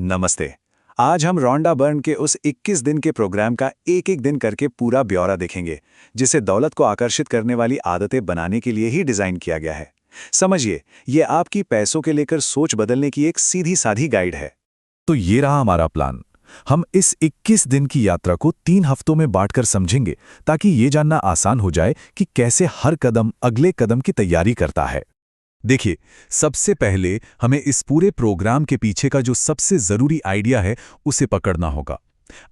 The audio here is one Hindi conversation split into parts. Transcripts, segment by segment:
नमस्ते। आज हम रॉन्डा बर्न के उस 21 दिन के प्रोग्राम का एक एक दिन करके पूरा ब्यौरा देखेंगे, जिसे दौलत को आकर्षित करने वाली आदतें बनाने के लिए ही डिजाइन किया गया है। समझिए, ये आपकी पैसों के लेकर सोच बदलने की एक सीधी साधी गाइड है। तो ये रहा हमारा प्लान। हम इस 21 दिन की यात्रा को 3 हफ्तों में बांटकर समझेंगे, ताकि ये जानना आसान हो जाए कि कैसे हर कदम अगले कदम की तैयारी करता है। देखिए, सबसे पहले हमें इस पूरे प्रोग्राम के पीछे का जो सबसे जरूरी आइडिया है, उसे पकड़ना होगा।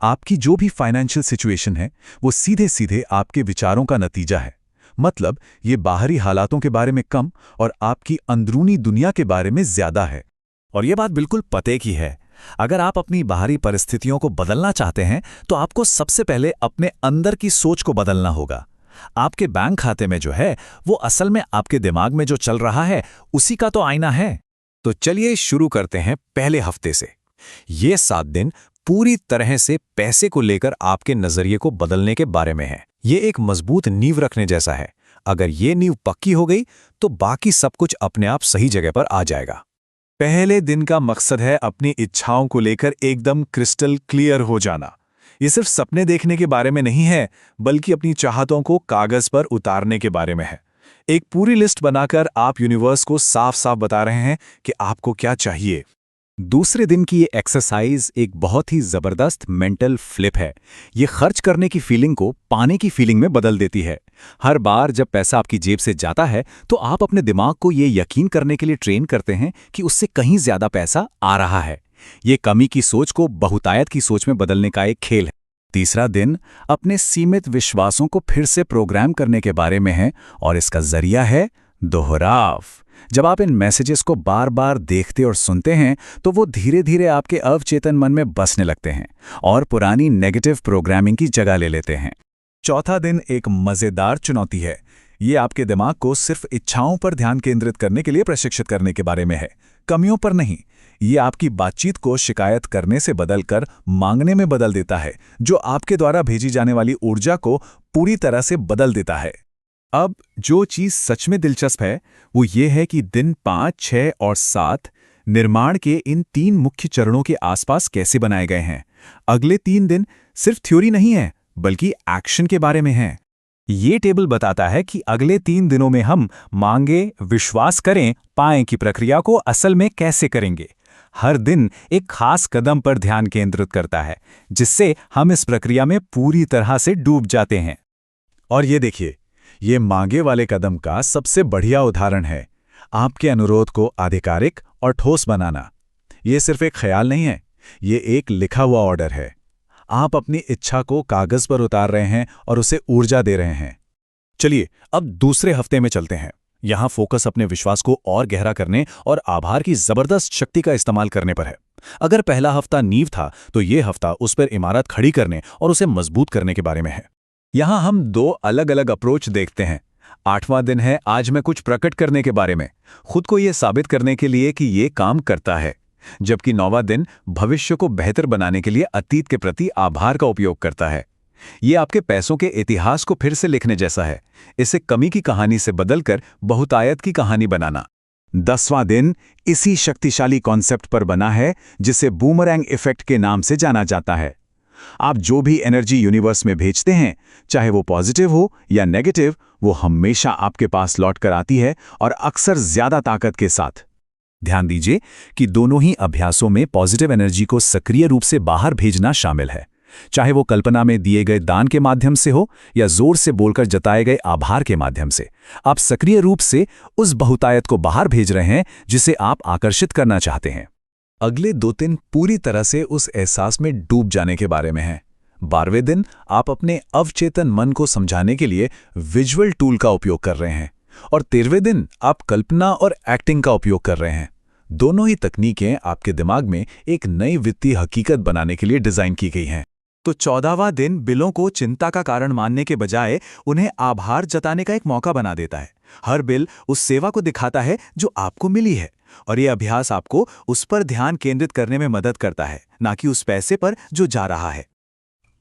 आपकी जो भी फाइनेंशियल सिचुएशन है, वो सीधे सीधे आपके विचारों का नतीजा है। मतलब, ये बाहरी हालातों के बारे में कम और आपकी अंदरूनी दुनिया के बारे में ज्यादा है। और ये बात बिल्कुल पते की है। अगर आप अपनी बाहरी परिस्थितियों को बदलना चाहते हैं, तो आपको सबसे पहले अपने अंदर की सोच को बदलना होगा। आपके बैंक खाते में जो है, वो असल में आपके दिमाग में जो चल रहा है, उसी का तो आईना है। तो चलिए शुरू करते हैं पहले हफ्ते से। ये 7 दिन पूरी तरह से पैसे को लेकर आपके नजरिए को बदलने के बारे में है। ये एक मजबूत नींव रखने जैसा है। अगर ये नींव पक्की हो गई, तो बाकी सब कुछ अपने आप सही जगह पर आ जाएगा। पहले दिन का मकसद है अपनी इच्छाओं को लेकर एकदम क्रिस्टल क्लियर हो जाना। ये सिर्फ सपने देखने के बारे में नहीं है, बल्कि अपनी चाहतों को कागज पर उतारने के बारे में है। एक पूरी लिस्ट बनाकर आप यूनिवर्स को साफ साफ बता रहे हैं कि आपको क्या चाहिए। दूसरे दिन की ये एक्सरसाइज एक बहुत ही जबरदस्त मेंटल फ्लिप है। ये खर्च करने की फीलिंग को पाने की फीलिंग में बदल देती है। हर बार जब पैसा आपकी जेब से जाता है, तो आप अपने दिमाग को ये यकीन करने के लिए ट्रेन करते हैं कि उससे कहीं ज्यादा पैसा आ रहा है। ये कमी की सोच को बहुतायत की सोच में बदलने का एक खेल है। तीसरा दिन अपने सीमित विश्वासों को फिर से प्रोग्राम करने के बारे में है, और इसका जरिया है दोहराव। जब आप इन मैसेजेस को बार बार देखते और सुनते हैं, तो वो धीरे धीरे आपके अवचेतन मन में बसने लगते हैं और पुरानी नेगेटिव प्रोग्रामिंग की जगह ले लेते हैं। चौथा दिन एक मजेदार चुनौती है। ये आपके दिमाग को सिर्फ इच्छाओं पर ध्यान केंद्रित करने के लिए प्रशिक्षित करने के बारे में है, कमियों पर नहीं। ये आपकी बातचीत को शिकायत करने से बदलकर मांगने में बदल देता है, जो आपके द्वारा भेजी जाने वाली ऊर्जा को पूरी तरह से बदल देता है। अब जो चीज सच में दिलचस्प है, वो ये है कि दिन 5, 6 और 7 निर्माण के इन 3 मुख्य चरणों के आसपास कैसे बनाए गए हैं। अगले 3 दिन सिर्फ थ्योरी नहीं है, बल्कि एक्शन के बारे में है। ये टेबल बताता है कि अगले 3 दिनों में हम मांगे, विश्वास करें, पाएं की प्रक्रिया को असल में कैसे करेंगे। हर दिन एक खास कदम पर ध्यान केंद्रित करता है, जिससे हम इस प्रक्रिया में पूरी तरह से डूब जाते हैं। और ये देखिए, ये मांगे वाले कदम का सबसे बढ़िया उदाहरण है। आपके अनुरोध को आधिकारिक और ठोस बनाना। ये सिर्फ एक ख्याल नहीं है, ये एक लिखा हुआ ऑर्डर है। आप अपनी इच्छा को कागज पर उतार रहे हैं और उसे ऊर्जा दे रहे हैं। चलिए अब दूसरे हफ्ते में चलते हैं। यहाँ फोकस अपने विश्वास को और गहरा करने और आभार की जबरदस्त शक्ति का इस्तेमाल करने पर है। अगर पहला हफ्ता नींव था, तो ये हफ्ता उस पर इमारत खड़ी करने और उसे मजबूत करने के बारे में है। यहाँ हम 2 अलग अलग अप्रोच देखते हैं। 8वां दिन है आज मैं कुछ प्रकट करने के बारे में, खुद को ये साबित करने के लिए कि ये काम करता है। जबकि 9वां दिन भविष्य को बेहतर बनाने के लिए अतीत के प्रति आभार का उपयोग करता है। ये आपके पैसों के इतिहास को फिर से लिखने जैसा है, इसे कमी की कहानी से बदलकर बहुतायत की कहानी बनाना। 10वां दिन इसी शक्तिशाली कॉन्सेप्ट पर बना है, जिसे बूमरैंग इफेक्ट के नाम से जाना जाता है। आप जो भी एनर्जी यूनिवर्स में भेजते हैं, चाहे वो पॉजिटिव हो या नेगेटिव, वो हमेशा आपके पास लौट कर आती है, और अक्सर ज्यादा ताकत के साथ। ध्यान दीजिए कि दोनों ही अभ्यासों में पॉजिटिव एनर्जी को सक्रिय रूप से बाहर भेजना शामिल है, चाहे वो कल्पना में दिए गए दान के माध्यम से हो या जोर से बोलकर जताए गए आभार के माध्यम से। आप सक्रिय रूप से उस बहुतायत को बाहर भेज रहे हैं, जिसे आप आकर्षित करना चाहते हैं। अगले 2 दिन पूरी तरह से उस एहसास में डूब जाने के बारे में है। 12वें दिन आप अपने अवचेतन मन को समझाने के लिए विजुअल टूल का उपयोग कर रहे हैं, और 13वें दिन आप कल्पना और एक्टिंग का उपयोग कर रहे हैं। दोनों ही तकनीकें आपके दिमाग में एक नई वित्तीय हकीकत बनाने के लिए डिजाइन की गई हैं। तो 14वां दिन बिलों को चिंता का कारण मानने के बजाय उन्हें आभार जताने का एक मौका बना देता है। हर बिल उस सेवा को दिखाता है जो आपको मिली है, और ये अभ्यास आपको उस पर ध्यान केंद्रित करने में मदद करता है, ना कि उस पैसे पर जो जा रहा है।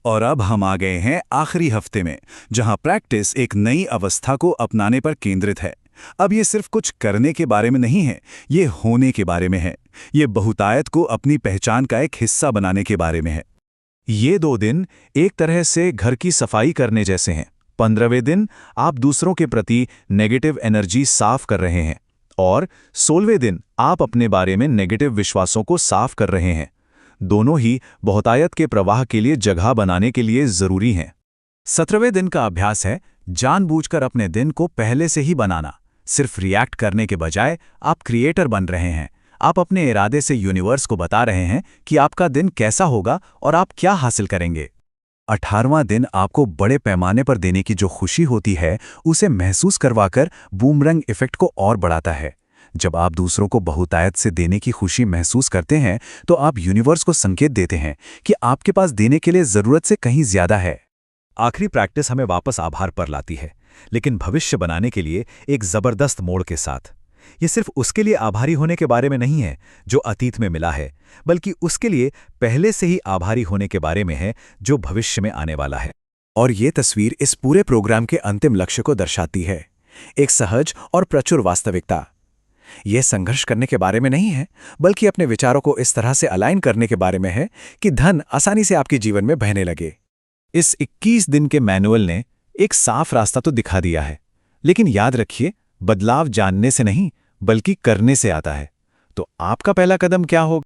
और अब हम आ गए हैं आखिरी हफ्ते में, जहां प्रैक्टिस एक नई अवस्था को अपनाने पर केंद्रित है। अब ये सिर्फ कुछ करने के बारे में नहीं है, ये होने के बारे में है। ये बहुतायत को अपनी पहचान का एक हिस्सा बनाने के बारे में है। ये 2 दिन एक तरह से घर की सफाई करने जैसे हैं। 15वें दिन आप दूसरों के प्रति नेगेटिव एनर्जी साफ कर रहे हैं और 16वें दिन आप अपने बारे में नेगेटिव विश्वासों को साफ कर रहे हैं। दोनों ही बहुतायत के प्रवाह के लिए जगह बनाने के लिए जरूरी हैं। 17वें दिन का अभ्यास है जानबूझकर अपने दिन को पहले से ही बनाना। सिर्फ रिएक्ट करने के बजाय आप क्रिएटर बन रहे हैं। आप अपने इरादे से यूनिवर्स को बता रहे हैं कि आपका दिन कैसा होगा और आप क्या हासिल करेंगे। 18वां दिन आपको बड़े पैमाने पर देने की जो खुशी होती है, उसे महसूस करवाकर बूमरंग इफेक्ट को और बढ़ाता है। जब आप दूसरों को बहुतायत से देने की खुशी महसूस करते हैं, तो आप यूनिवर्स को संकेत देते हैं कि आपके पास देने के लिए जरूरत से कहीं ज्यादा है। आखिरी प्रैक्टिस हमें वापस आभार पर लाती है, लेकिन भविष्य बनाने के लिए एक जबरदस्त मोड़ के साथ। ये सिर्फ उसके लिए आभारी होने के बारे में नहीं है जो अतीत में मिला है, बल्कि उसके लिए पहले से ही आभारी होने के बारे में है जो भविष्य में आने वाला है। और ये तस्वीर इस पूरे प्रोग्राम के अंतिम लक्ष्य को दर्शाती है, एक सहज और प्रचुर वास्तविकता। यह संघर्ष करने के बारे में नहीं है, बल्कि अपने विचारों को इस तरह से अलाइन करने के बारे में है कि धन आसानी से आपके जीवन में बहने लगे। इस 21 दिन के मैनुअल ने एक साफ रास्ता तो दिखा दिया है, लेकिन याद रखिए, बदलाव जानने से नहीं बल्कि करने से आता है। तो आपका पहला कदम क्या होगा?